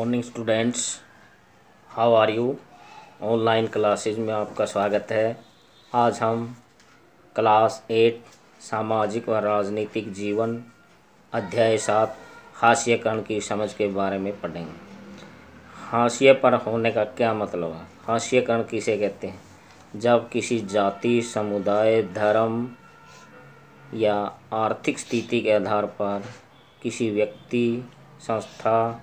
Morning students, how are you. Online classes में आपका स्वागत है। आज हम क्लास 8 सामाजिक व राजनीतिक जीवन अध्याय 7 हास्यकरण की समझ के बारे में पढ़ेंगे। हास्य पर होने का क्या मतलब है? हास्यकरण किसे कहते हैं? जब किसी जाति, समुदाय, धर्म या आर्थिक स्थिति के आधार पर किसी व्यक्ति, संस्था,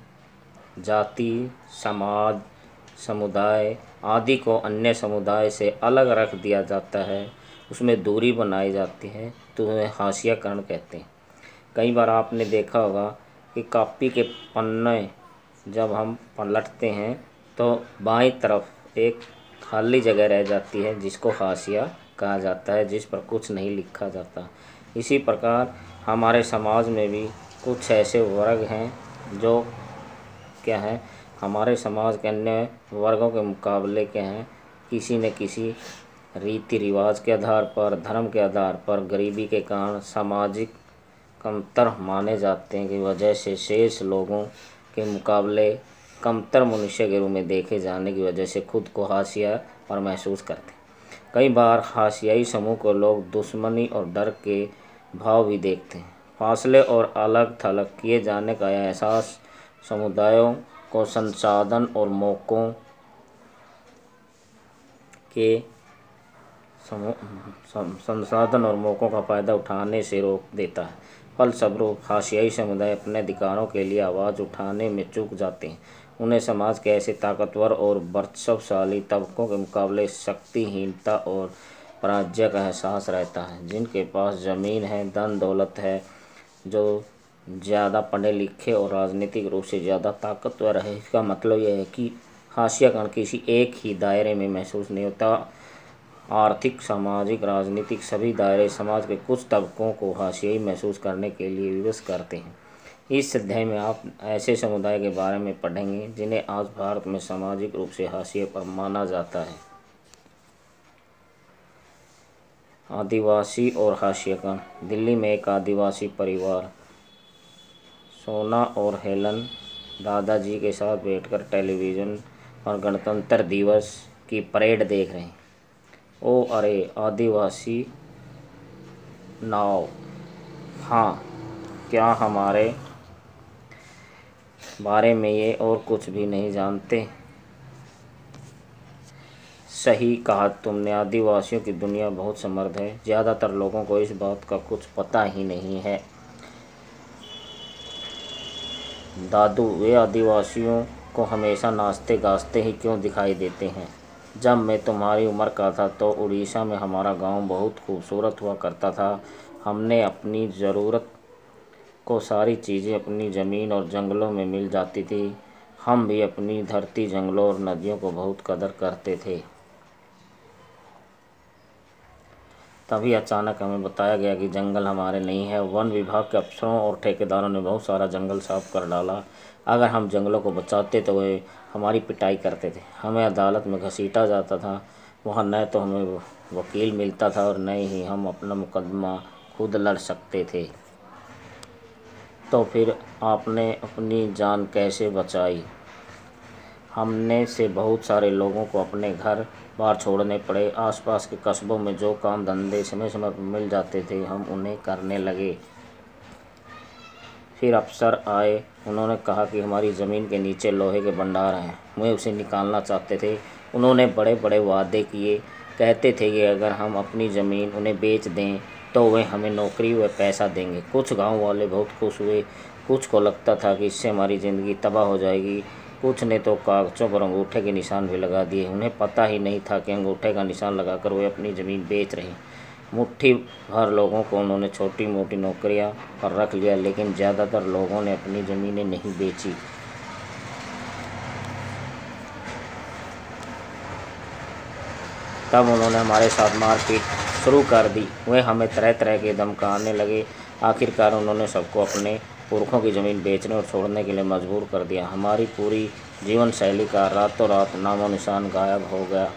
जाति, समाज, समुदाय आदि को अन्य समुदाय से अलग रख दिया जाता है, उसमें दूरी बनाई जाती है, तो उन्हें हास्यकरण कहते हैं। कई बार आपने देखा होगा कि कॉपी के पन्ने जब हम पलटते हैं तो बाईं तरफ एक खाली जगह रह जाती है जिसको हाशिया कहा जाता है, जिस पर कुछ नहीं लिखा जाता। इसी प्रकार हमारे समाज में भी कुछ ऐसे वर्ग हैं जो क्या है, हमारे समाज के अन्य वर्गों के मुकाबले क्या हैं, किसी न किसी रीति रिवाज के आधार पर, धर्म के आधार पर, गरीबी के कारण सामाजिक कमतर माने जाते हैं की वजह से शेष लोगों के मुकाबले कमतर मनुष्य के रूप में देखे जाने की वजह से खुद को हाशिया पर महसूस करते हैं। कई बार हाशियाई समूह को लोग दुश्मनी और डर के भाव भी देखते हैं। फासले और अलग थलग किए जाने का यह एहसास समुदायों को संसाधन और मौक़ों का फ़ायदा उठाने से रोक देता है। फलस्वरूप हाशियाई समुदाय अपने अधिकारों के लिए आवाज़ उठाने में चूक जाते हैं। उन्हें समाज के ऐसे ताकतवर और वर्चस्वशाली तबकों के मुकाबले शक्तिहीनता और पराजय का एहसास रहता है। जिनके पास ज़मीन है, धन दौलत है, जो ज़्यादा पढ़े लिखे और राजनीतिक रूप से ज़्यादा ताकतवर है। इसका मतलब यह है कि हास्यकरण किसी एक ही दायरे में महसूस नहीं होता। आर्थिक, सामाजिक, राजनीतिक सभी दायरे समाज के कुछ तबकों को हाशियाई महसूस करने के लिए विवश करते हैं। इस अध्याय में आप ऐसे समुदाय के बारे में पढ़ेंगे जिन्हें आज भारत में सामाजिक रूप से हाशिए पर माना जाता है। आदिवासी और हास्यकरण। दिल्ली में एक आदिवासी परिवार सोना और हेलन दादाजी के साथ बैठकर टेलीविज़न पर गणतंत्र दिवस की परेड देख रहे हैं। ओ अरे, आदिवासी नाव, हाँ, क्या हमारे बारे में ये और कुछ भी नहीं जानते? सही कहा तुमने, आदिवासियों की दुनिया बहुत समृद्ध है। ज़्यादातर लोगों को इस बात का कुछ पता ही नहीं है। दादू, वे आदिवासियों को हमेशा नाचते गाते ही क्यों दिखाई देते हैं? जब मैं तुम्हारी उम्र का था तो उड़ीसा में हमारा गांव बहुत खूबसूरत हुआ करता था। हमने अपनी ज़रूरत को सारी चीज़ें अपनी ज़मीन और जंगलों में मिल जाती थी। हम भी अपनी धरती, जंगलों और नदियों को बहुत कदर करते थे। तभी अचानक हमें बताया गया कि जंगल हमारे नहीं है। वन विभाग के अफसरों और ठेकेदारों ने बहुत सारा जंगल साफ कर डाला। अगर हम जंगलों को बचाते तो वे हमारी पिटाई करते थे। हमें अदालत में घसीटा जाता था। वहाँ न तो हमें वकील मिलता था और न ही हम अपना मुकदमा खुद लड़ सकते थे। तो फिर आपने अपनी जान कैसे बचाई? हमने से बहुत सारे लोगों को अपने घर बार छोड़ने पड़े। आसपास के कस्बों में जो काम धंधे समय समय पर मिल जाते थे, हम उन्हें करने लगे। फिर अफसर आए। उन्होंने कहा कि हमारी ज़मीन के नीचे लोहे के भंडार हैं, वे उसे निकालना चाहते थे। उन्होंने बड़े बड़े वादे किए, कहते थे कि अगर हम अपनी ज़मीन उन्हें बेच दें तो वे हमें नौकरी व पैसा देंगे। कुछ गांव वाले बहुत खुश हुए, कुछ को लगता था कि इससे हमारी ज़िंदगी तबाह हो जाएगी। कुछ ने तो कागज़ों पर अंगूठे के निशान भी लगा दिए। उन्हें पता ही नहीं था कि अंगूठे का निशान लगाकर वे अपनी ज़मीन बेच रहे हैं। मुट्ठी भर लोगों को उन्होंने छोटी मोटी नौकरियां पर रख लिया, लेकिन ज़्यादातर लोगों ने अपनी ज़मीनें नहीं बेची। तब उन्होंने हमारे साथ मारपीट शुरू कर दी। वे हमें तरह तरह के धमकाने लगे। आखिरकार उन्होंने सबको अपने पुरखों की ज़मीन बेचने और छोड़ने के लिए मजबूर कर दिया। हमारी पूरी जीवन शैली का रातों रात नामो निशान गायब हो गया।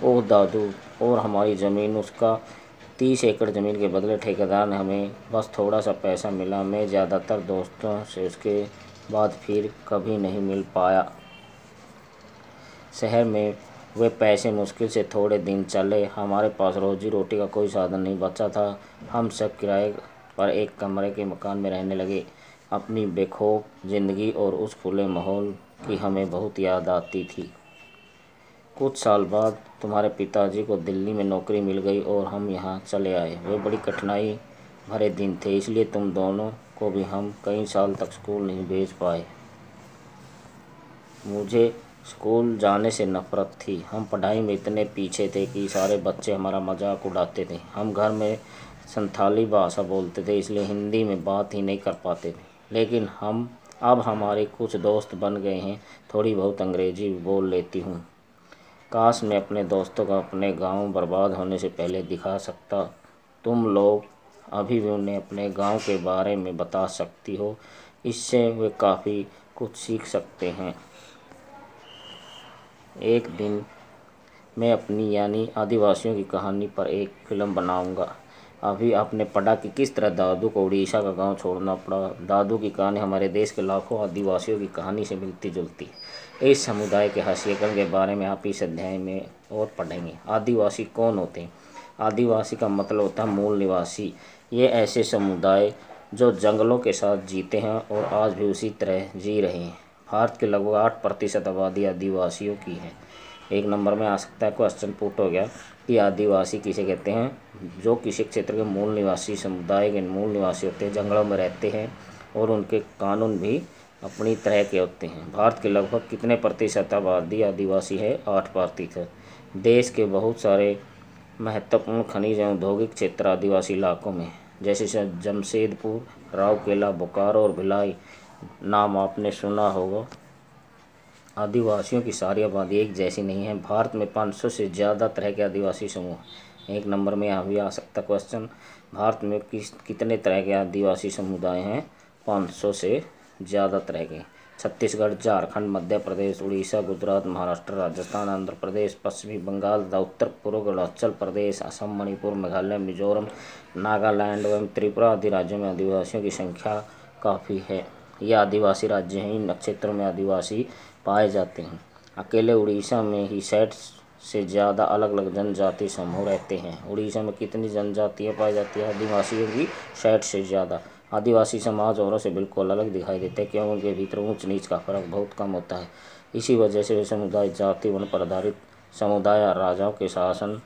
ओह दादू, और हमारी ज़मीन, उसका 30 एकड़ ज़मीन के बदले ठेकेदार ने हमें बस थोड़ा सा पैसा मिला। मैं ज़्यादातर दोस्तों से उसके बाद फिर कभी नहीं मिल पाया। शहर में वे पैसे मुश्किल से थोड़े दिन चले। हमारे पास रोजी रोटी का कोई साधन नहीं बचा था। हम सब किराए पर एक कमरे के मकान में रहने लगे। अपनी बेखौफ ज़िंदगी और उस खुले माहौल की हमें बहुत याद आती थी। कुछ साल बाद तुम्हारे पिताजी को दिल्ली में नौकरी मिल गई और हम यहाँ चले आए। वे बड़ी कठिनाई भरे दिन थे, इसलिए तुम दोनों को भी हम कई साल तक स्कूल नहीं भेज पाए। मुझे स्कूल जाने से नफ़रत थी। हम पढ़ाई में इतने पीछे थे कि सारे बच्चे हमारा मजाक उड़ाते थे। हम घर में संथाली भाषा बोलते थे, इसलिए हिंदी में बात ही नहीं कर पाते थे। लेकिन अब हमारे कुछ दोस्त बन गए हैं। थोड़ी बहुत अंग्रेज़ी भी बोल लेती हूँ। काश मैं अपने दोस्तों को अपने गांव बर्बाद होने से पहले दिखा सकता। तुम लोग अभी भी उन्हें अपने गांव के बारे में बता सकती हो। इससे वे काफ़ी कुछ सीख सकते हैं। एक दिन मैं अपनी यानी आदिवासियों की कहानी पर एक फ़िल्म बनाऊंगा। अभी आपने पढ़ा कि किस तरह दादू को उड़ीसा का गांव छोड़ना पड़ा। दादू की कहानी हमारे देश के लाखों आदिवासियों की कहानी से मिलती जुलती है। इस समुदाय के हास्यकरण के बारे में आप इस अध्याय में और पढ़ेंगे। आदिवासी कौन होते हैं? आदिवासी का मतलब होता है मूल निवासी। ये ऐसे समुदाय जो जंगलों के साथ जीते हैं और आज भी उसी तरह जी रहे हैं। भारत के लगभग 8% आबादी आदिवासियों की है। एक नंबर में आ सकता है क्वेश्चन पुट हो गया कि आदिवासी किसे कहते हैं? जो किसी क्षेत्र के मूल निवासी समुदाय के मूल निवासी होते हैं, जंगलों में रहते हैं और उनके कानून भी अपनी तरह के होते हैं। भारत के लगभग कितने प्रतिशत आबादी आदिवासी है? 8%। देश के बहुत सारे महत्वपूर्ण खनिज एवं औद्योगिक क्षेत्र आदिवासी इलाकों में, जैसे जमशेदपुर, राउरकेला, बोकारो और भिलाई नाम आपने सुना होगा। आदिवासियों की सारी आबादी एक जैसी नहीं है। भारत में 500 से ज़्यादा तरह के आदिवासी समूह। एक नंबर में यहाँ भी आ सकता क्वेश्चन, भारत में कितने तरह के आदिवासी समुदाय हैं? 500 से ज़्यादा तरह के। छत्तीसगढ़, झारखंड, मध्य प्रदेश, उड़ीसा, गुजरात, महाराष्ट्र, राजस्थान, आंध्र प्रदेश, पश्चिमी बंगाल, उत्तर पूर्व अरुणाचल प्रदेश, असम, मणिपुर, मेघालय, मिजोरम, नागालैंड एवं त्रिपुरा आदि राज्यों में आदिवासियों की संख्या काफ़ी है। ये आदिवासी राज्य हैं। इन क्षेत्रों में आदिवासी पाए जाते हैं। अकेले उड़ीसा में ही 60 से ज़्यादा अलग अलग जनजाति समूह रहते हैं। उड़ीसा में कितनी जनजातियाँ पाई जाती है? आदिवासियों की 60 से ज़्यादा। आदिवासी समाज औरों से बिल्कुल अलग दिखाई देते हैं क्योंकि उनके भीतर ऊंच नीच का फर्क बहुत कम होता है। इसी वजह से वे समुदाय जाति वन पर आधारित समुदाय या राजाओं के शासन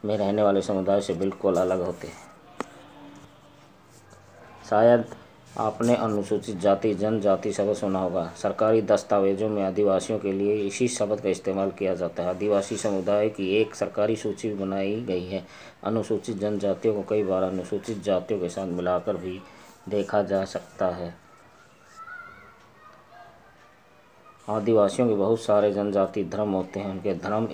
में रहने वाले समुदाय से बिल्कुल अलग होते हैं। शायद आपने अनुसूचित जाति जनजाति शब्द सुना होगा। सरकारी दस्तावेजों में आदिवासियों के लिए इसी शब्द का इस्तेमाल किया जाता है। आदिवासी समुदाय की एक सरकारी सूची बनाई गई है। अनुसूचित जनजातियों को कई बार अनुसूचित जातियों के साथ मिलाकर भी देखा जा सकता है। आदिवासियों के बहुत सारे जनजाति धर्म होते हैं। उनके धर्म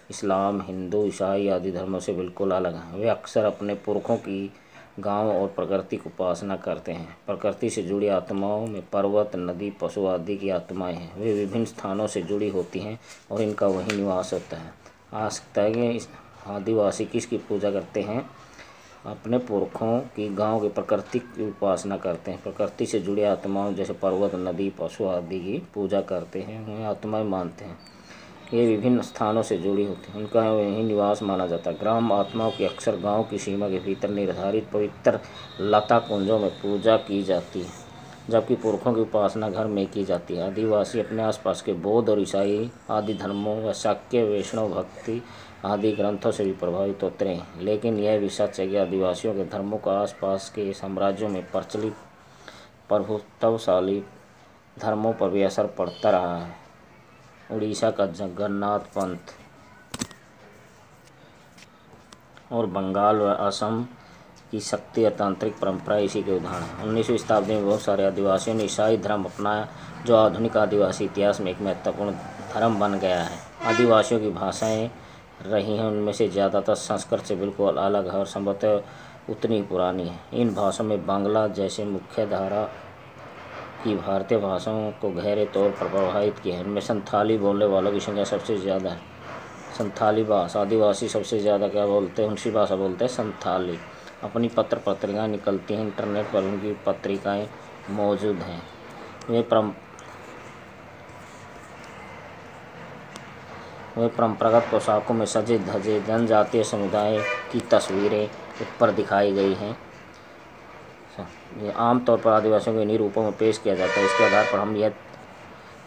इस्लाम, हिंदू, ईसाई आदि धर्मों से बिल्कुल अलग हैं। वे अक्सर अपने पुरखों की गांव और प्रकृति की उपासना करते हैं। प्रकृति से जुड़ी आत्माओं में पर्वत, नदी, पशु आदि की आत्माएं हैं। वे विभिन्न स्थानों से जुड़ी होती हैं और इनका वही निवास होता है। आ सकता है कि आदिवासी किसकी पूजा करते हैं? अपने पुरखों की गांव की प्रकृति की उपासना करते हैं। प्रकृति से जुड़ी आत्माओं जैसे पर्वत, नदी, पशु आदि की पूजा करते हैं, उन्हें आत्माएं मानते हैं। ये विभिन्न स्थानों से जुड़ी होती हैं, उनका यही निवास माना जाता है। ग्राम आत्माओं की अक्सर गांव की सीमा के भीतर निर्धारित पवित्र लता कुंजों में पूजा की जाती है, जबकि पुरखों की उपासना घर में की जाती है। आदिवासी अपने आसपास के बौद्ध और ईसाई आदि धर्मों व शाक्य, वैष्णव भक्ति आदि ग्रंथों से भी प्रभावित होते हैं। लेकिन यह भी सच है कि आदिवासियों के धर्मों का आसपास के साम्राज्यों में प्रचलित प्रभुत्वशाली धर्मों पर भी असर पड़ता रहा है। उड़ीसा का जगन्नाथ पंथ और बंगाल व असम की शक्ति तांत्रिक परंपरा इसी के उदाहरण है। 19वीं शताब्दी में बहुत सारे आदिवासियों ने ईसाई धर्म अपनाया, जो आधुनिक आदिवासी इतिहास में एक महत्वपूर्ण धर्म बन गया है। आदिवासियों की भाषाएं रही हैं, उनमें से ज़्यादातर संस्कृत से बिल्कुल अलग है और संभवतः उतनी ही पुरानी है। इन भाषाओं में बांग्ला जैसे मुख्य धारा की भारतीय भाषाओं को गहरे तौर पर प्रभावित किया है। इनमें संथाली बोलने वालों की संख्या सबसे ज़्यादा है। संथाली भाषा आदिवासी सबसे ज़्यादा क्या बोलते हैं? उनकी भाषा बोलते हैं संथाली। अपनी पत्र पत्रिकाएँ निकलती हैं, इंटरनेट पर उनकी पत्रिकाएँ मौजूद हैं। वे परंपरागत पोशाकों में सजे धजे जनजातीय समुदाय की तस्वीरें ऊपर दिखाई गई हैं। ये आमतौर पर आदिवासियों को इन्हीं रूपों में पेश किया जाता है। इसके आधार पर हम यह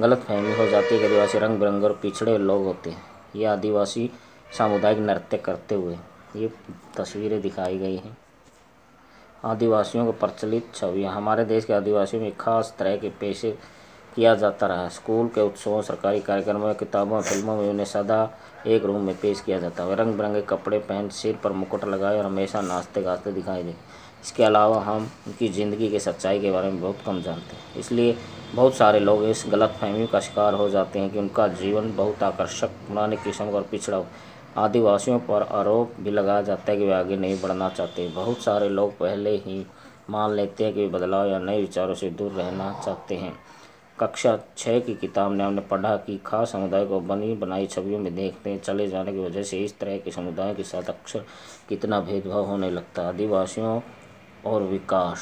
गलतफहमी हो जाती है कि आदिवासी रंग बिरंगे और पिछड़े लोग होते हैं। ये आदिवासी सामुदायिक नृत्य करते हुए ये तस्वीरें दिखाई गई हैं। आदिवासियों को प्रचलित छवियाँ। हमारे देश के आदिवासियों में खास तरह के पेशे किया जाता रहा है। स्कूल के उत्सवों, सरकारी कार्यक्रमों, किताबों, फिल्मों में उन्हें सदा एक रूप में पेश किया जाता है। वे रंग बिरंगे कपड़े पहन, सिर पर मुकुट लगाए और हमेशा नाचते गाते दिखाई दे। इसके अलावा हम उनकी ज़िंदगी की सच्चाई के बारे में बहुत कम जानते हैं। इसलिए बहुत सारे लोग इस गलतफहमी का शिकार हो जाते हैं कि उनका जीवन बहुत आकर्षक, पुराने किस्म और पिछड़ा हो। आदिवासियों पर आरोप भी लगाया जाता है कि वे आगे नहीं बढ़ना चाहते। बहुत सारे लोग पहले ही मान लेते हैं कि वे बदलाव या नए विचारों से दूर रहना चाहते हैं। कक्षा 6 की किताब में हमने पढ़ा कि खास समुदाय को बनी बनाई छवियों में देखते चले जाने की वजह से इस तरह के समुदायों के साथ अक्सर कितना भेदभाव होने लगता है। आदिवासियों और विकास,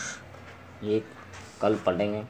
ये कल पढ़ेंगे।